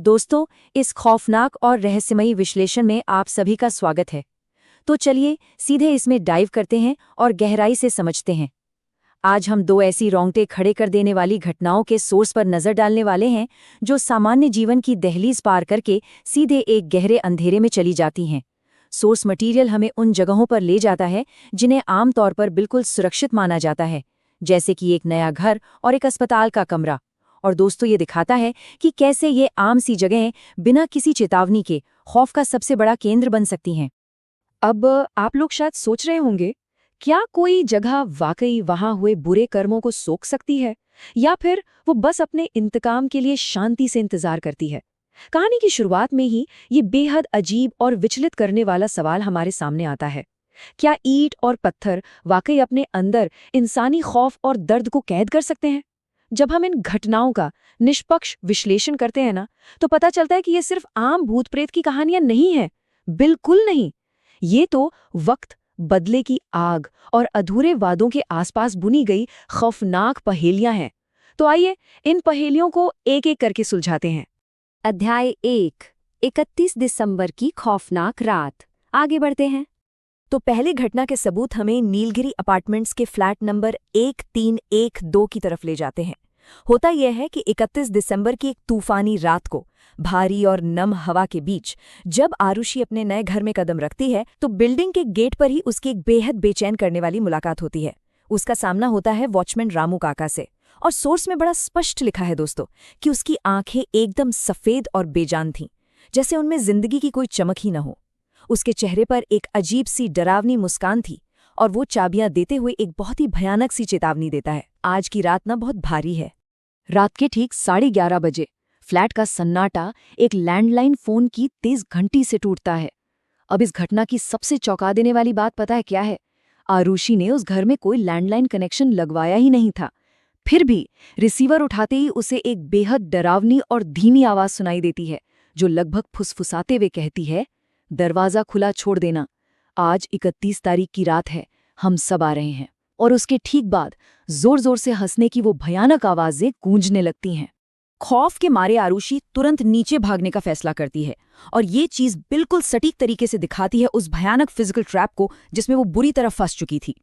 दोस्तों, इस खौफनाक और रहस्यमयी विश्लेषण में आप सभी का स्वागत है। तो चलिए सीधे इसमें डाइव करते हैं और गहराई से समझते हैं। आज हम दो ऐसी रोंगटे खड़े कर देने वाली घटनाओं के सोर्स पर नजर डालने वाले हैं जो सामान्य जीवन की दहलीज पार करके सीधे एक गहरे अंधेरे में चली जाती हैं। सोर्स मटेरियल हमें उन जगहों पर ले जाता है जिन्हें आमतौर पर बिल्कुल सुरक्षित माना जाता है, जैसे कि एक नया घर और एक अस्पताल का कमरा। और दोस्तों, ये दिखाता है कि कैसे ये आम सी जगहें बिना किसी चेतावनी के खौफ का सबसे बड़ा केंद्र बन सकती हैं। अब आप लोग शायद सोच रहे होंगे, क्या कोई जगह वाकई वहां हुए बुरे कर्मों को सोख सकती है, या फिर वो बस अपने इंतकाम के लिए शांति से इंतजार करती है? कहानी की शुरुआत में ही ये बेहद अजीब और विचलित करने वाला सवाल हमारे सामने आता है। क्या ईंट और पत्थर वाकई अपने अंदर इंसानी खौफ और दर्द को कैद कर सकते हैं? जब हम इन घटनाओं का निष्पक्ष विश्लेषण करते हैं ना, तो पता चलता है कि ये सिर्फ आम भूत प्रेत की कहानियां नहीं हैं। बिल्कुल नहीं। ये तो वक्त, बदले की आग और अधूरे वादों के आसपास बुनी गई खौफनाक पहेलियां हैं। तो आइए इन पहेलियों को एक एक करके सुलझाते हैं। अध्याय 1, 31 दिसंबर की खौफनाक रात। आगे बढ़ते हैं। तो पहली घटना के सबूत हमें नीलगिरी अपार्टमेंट्स के फ्लैट नंबर 1312 की तरफ ले जाते हैं। होता यह है कि 31 दिसंबर की एक तूफानी रात को भारी और नम हवा के बीच जब आरुषि अपने नए घर में कदम रखती है, तो बिल्डिंग के गेट पर ही उसकी एक बेहद बेचैन करने वाली मुलाकात होती है। उसका सामना होता है वॉचमैन रामू काका से, और सोर्स में बड़ा स्पष्ट लिखा है दोस्तों कि उसकी आंखें एकदम सफेद और बेजान थीं, जैसे उनमें जिंदगी की कोई चमक ही न हो। उसके चेहरे पर एक अजीब सी डरावनी मुस्कान थी, और वो चाबियां देते हुए एक बहुत ही भयानक सी चेतावनी देता है। आज की रात ना बहुत भारी है। रात के ठीक 11:30 बजे फ्लैट का सन्नाटा एक लैंडलाइन फोन की तेज घंटी से टूटता है। अब इस घटना की सबसे चौंका देने वाली बात पता है क्या है? आरुषि ने उस घर में कोई लैंडलाइन कनेक्शन लगवाया ही नहीं था। फिर भी रिसीवर उठाते ही उसे एक बेहद डरावनी और धीमी आवाज सुनाई देती है, जो लगभग फुसफुसाते हुए कहती है, दरवाजा खुला छोड़ देना, आज 31 तारीख की रात है, हम सब आ रहे हैं। और उसके ठीक बाद जोर जोर से हंसने की वो भयानक आवाजें गूंजने लगती हैं। खौफ के मारे आरुषि तुरंत नीचे भागने का फैसला करती है, और ये चीज बिल्कुल सटीक तरीके से दिखाती है उस भयानक फिजिकल ट्रैप को जिसमें वो बुरी तरह फंस चुकी थी।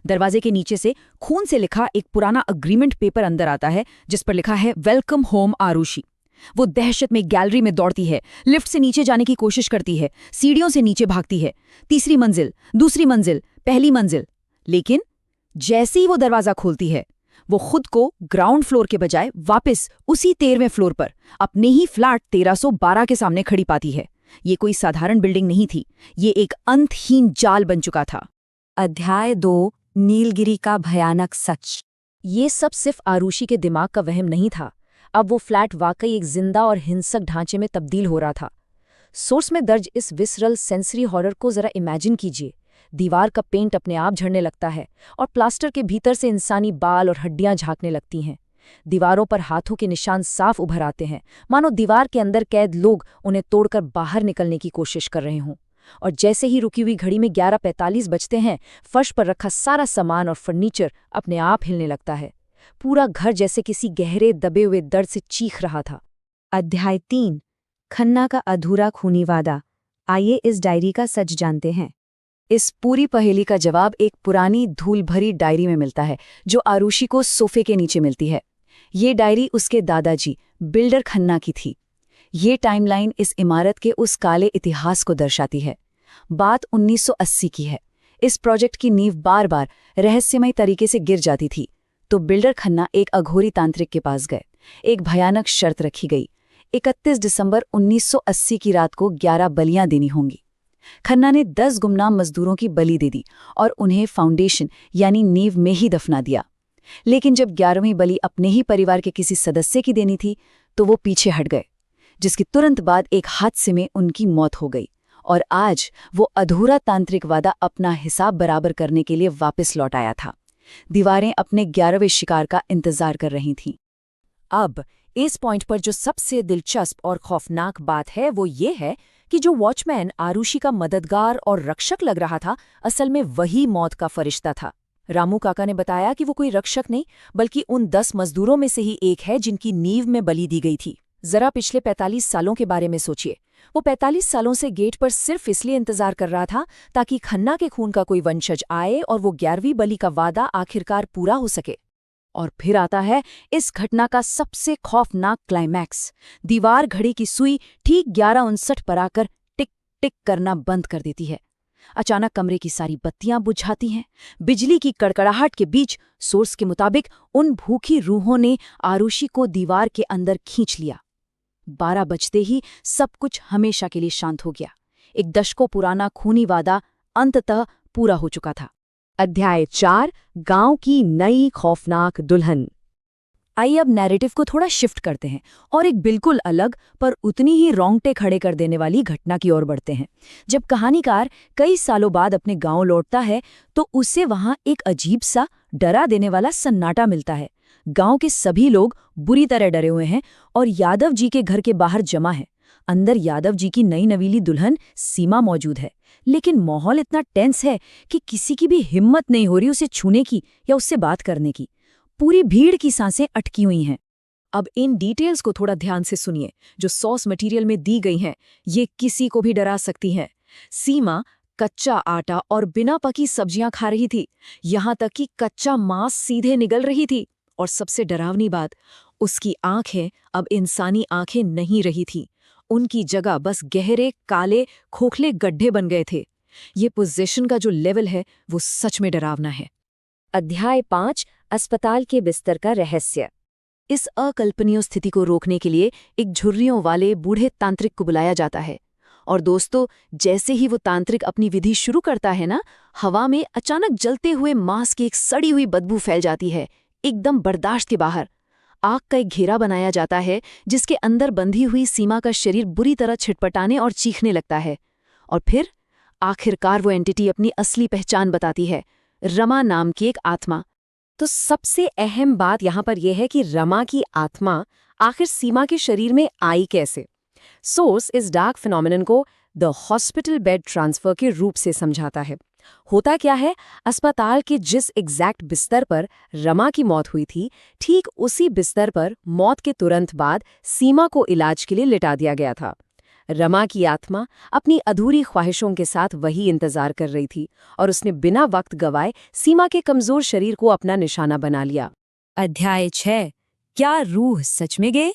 दरवाजे के नीचे से खून से लिखा एक पुराना अग्रीमेंट पेपर अंदर आता है, जिस पर लिखा है, वेलकम होम आरुषि। वो दहशत में गैलरी में दौड़ती है, लिफ्ट से नीचे जाने की कोशिश करती है, सीढ़ियों से नीचे भागती है, तीसरी मंजिल, दूसरी मंजिल, पहली मंजिल। लेकिन जैसे ही वो दरवाजा खोलती है, वो खुद को ग्राउंड फ्लोर के बजाय वापस उसी 13वें फ्लोर पर अपने ही फ्लैट 1312 के सामने खड़ी पाती है। ये कोई साधारण बिल्डिंग नहीं थी, ये एक अंतहीन जाल बन चुका था। अध्याय 2, नीलगिरी का भयानक सच। ये सब सिर्फ आरुषि के दिमाग का वहम नहीं था। अब वो फ्लैट वाकई एक जिंदा और हिंसक ढांचे में तब्दील हो रहा था। सोर्स में दर्ज इस विसरल सेंसरी हॉरर को जरा इमेजिन कीजिए। दीवार का पेंट अपने आप झड़ने लगता है, और प्लास्टर के भीतर से इंसानी बाल और हड्डियां झांकने लगती हैं। दीवारों पर हाथों के निशान साफ उभर आते हैं, मानो दीवार के अंदर कैद लोग उन्हें तोड़कर बाहर निकलने की कोशिश कर रहे हों। और जैसे ही रुकी हुई घड़ी में 11:45 बजते हैं, फर्श पर रखा सारा सामान और फर्नीचर अपने आप हिलने लगता है। पूरा घर जैसे किसी गहरे दबे हुए दर्द से चीख रहा था। अध्याय 3, खन्ना का अधूरा खूनी वादा। आइए इस डायरी का सच जानते हैं। इस पूरी पहेली का जवाब एक पुरानी धूल भरी डायरी में मिलता है, जो आरुषि को सोफे के नीचे मिलती है। ये डायरी उसके दादाजी बिल्डर खन्ना की थी। ये टाइमलाइन इस इमारत के उस काले इतिहास को दर्शाती है। बात 1980 की है। इस प्रोजेक्ट की नींव बार बार रहस्यमय तरीके से गिर जाती थी, तो बिल्डर खन्ना एक अघोरी तांत्रिक के पास गए। एक भयानक शर्त रखी गई, 31 दिसंबर 1980 की रात को 11 बलियां देनी होंगी। खन्ना ने 10 गुमनाम मजदूरों की बलि दे दी और उन्हें फाउंडेशन यानी नींव में ही दफना दिया। लेकिन जब 11वीं बलि अपने ही परिवार के किसी सदस्य की देनी थी, तो वो पीछे हट गए, जिसके तुरंत बाद एक हादसे में उनकी मौत हो गई। और आज वो अधूरा तांत्रिक वादा अपना हिसाब बराबर करने के लिए वापस लौट आया था। दीवारें अपने 11वें शिकार का इंतजार कर रही थीं। अब इस पॉइंट पर जो सबसे दिलचस्प और खौफनाक बात है, वो ये है कि जो वॉचमैन आरुषि का मददगार और रक्षक लग रहा था, असल में वही मौत का फरिश्ता था। रामू काका ने बताया कि वो कोई रक्षक नहीं, बल्कि उन 10 मजदूरों में से ही एक है जिनकी नींव में बलि दी गई थी। जरा पिछले 45 सालों के बारे में सोचिए। वो 45 सालों से गेट पर सिर्फ इसलिए इंतजार कर रहा था ताकि खन्ना के खून का कोई वंशज आए और वो 11वीं बलि का वादा आखिरकार पूरा हो सके। और फिर आता है इस घटना का सबसे खौफनाक क्लाइमैक्स। दीवार घड़ी की सुई ठीक 11:59 पर आकर टिक टिक करना बंद कर देती है। अचानक कमरे की सारी बत्तियां बुझ जाती हैं। बिजली की कड़कड़ाहट के बीच सोर्स के मुताबिक उन भूखी रूहों ने आरुषि को दीवार के अंदर खींच लिया। 12 बजते ही सब कुछ हमेशा के लिए शांत हो गया। एक दशकों पुराना खूनी वादा अंततः पूरा हो चुका था। अध्याय 4 गांव की नई खौफनाक दुल्हन। आइए अब नैरेटिव को थोड़ा शिफ्ट करते हैं और एक बिल्कुल अलग पर उतनी ही रोंगटे खड़े कर देने वाली घटना की ओर बढ़ते हैं। जब कहानीकार कई सालों बाद अपने गांव लौटता है तो उसे वहां एक अजीब सा डरा देने वाला सन्नाटा मिलता है। गांव के सभी लोग बुरी तरह डरे हुए हैं और यादव जी के घर के बाहर जमा है। अंदर यादव जी की नई नवीली दुल्हन सीमा मौजूद है, लेकिन माहौल इतना टेंस है कि किसी की भी हिम्मत नहीं हो रही उसे छूने की या उससे बात करने की। पूरी भीड़ की सांसें अटकी हुई हैं। अब इन डिटेल्स को थोड़ा ध्यान से सुनिए जो सॉस मटेरियल में दी गई हैं। ये किसी को भी डरा सकती हैं। सीमा कच्चा आटा और बिना पकी सब्जियां खा रही थी, यहां तक कि कच्चा मांस सीधे निगल रही थी। और सबसे डरावनी बात, उसकी आंखें अब इंसानी आंखें नहीं रही थीं। उनकी जगह बस गहरे काले खोखले गड्ढे बन गए थे। ये पोजीशन का जो लेवल है वो सच में डरावना है। अध्याय 5 अस्पताल के बिस्तर का रहस्य। इस अकल्पनीय स्थिति को रोकने के लिए एक झुर्रियों वाले बूढ़े तांत्रिक को बुलाया जाता है। और दोस्तों, जैसे ही वो तांत्रिक अपनी विधि शुरू करता है ना, हवा में अचानक जलते हुए मांस की एक सड़ी हुई बदबू फैल जाती है, एकदम बर्दाश्त के बाहर। आग का एक घेरा बनाया जाता है जिसके अंदर बंधी हुई सीमा का शरीर बुरी तरह छिटपटाने और चीखने लगता है। और फिर आखिरकार वो एंटिटी अपनी असली पहचान बताती है, रमा नाम की एक आत्मा। तो सबसे अहम बात यहाँ पर यह है कि रमा की आत्मा आखिर सीमा के शरीर में आई कैसे। सोर्स इस डार्क फिनोमिनन को द हॉस्पिटल बेड ट्रांसफर के रूप से समझाता है। होता क्या है, अस्पताल के जिस एग्जैक्ट बिस्तर पर रमा की मौत हुई थी, ठीक उसी बिस्तर पर मौत के तुरंत बाद सीमा को इलाज के लिए लिटा दिया गया था। रमा की आत्मा अपनी अधूरी ख्वाहिशों के साथ वही इंतजार कर रही थी और उसने बिना वक्त गवाए सीमा के कमजोर शरीर को अपना निशाना बना लिया। अध्याय 6 क्या रूह सच में गए?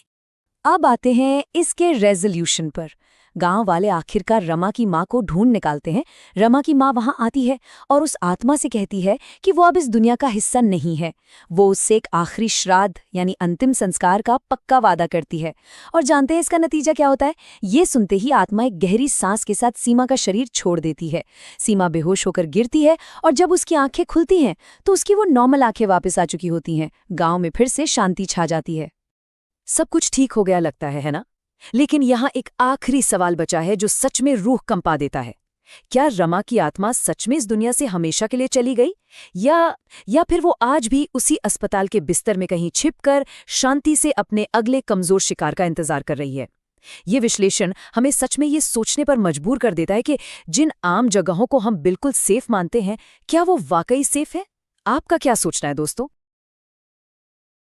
अब आते हैं इसके रेजोल्यूशन पर। गांव वाले आखिरकार रमा की मां को ढूंढ निकालते हैं। रमा की मां वहां आती है और उस आत्मा से कहती है कि वो अब इस दुनिया का हिस्सा नहीं है। वो उससे एक आखिरी श्राद्ध यानी अंतिम संस्कार का पक्का वादा करती है। और जानते हैं इसका नतीजा क्या होता है? ये सुनते ही आत्मा एक गहरी सांस के साथ सीमा का शरीर छोड़ देती है। सीमा बेहोश होकर गिरती है और जब उसकी आंखें खुलती हैं तो उसकी वो नॉर्मल आंखें वापस आ चुकी होती हैं। गाँव में फिर से शांति छा जाती है। सब कुछ ठीक हो गया लगता है ना? लेकिन यहाँ एक आखिरी सवाल बचा है जो सच में रूह कंपा देता है। क्या रमा की आत्मा सच में इस दुनिया से हमेशा के लिए चली गई, या फिर वो आज भी उसी अस्पताल के बिस्तर में कहीं छिपकर शांति से अपने अगले कमजोर शिकार का इंतजार कर रही है? ये विश्लेषण हमें सच में ये सोचने पर मजबूर कर देता है कि जिन आम जगहों को हम बिल्कुल सेफ मानते हैं, क्या वो वाकई सेफ है? आपका क्या सोचना है दोस्तों?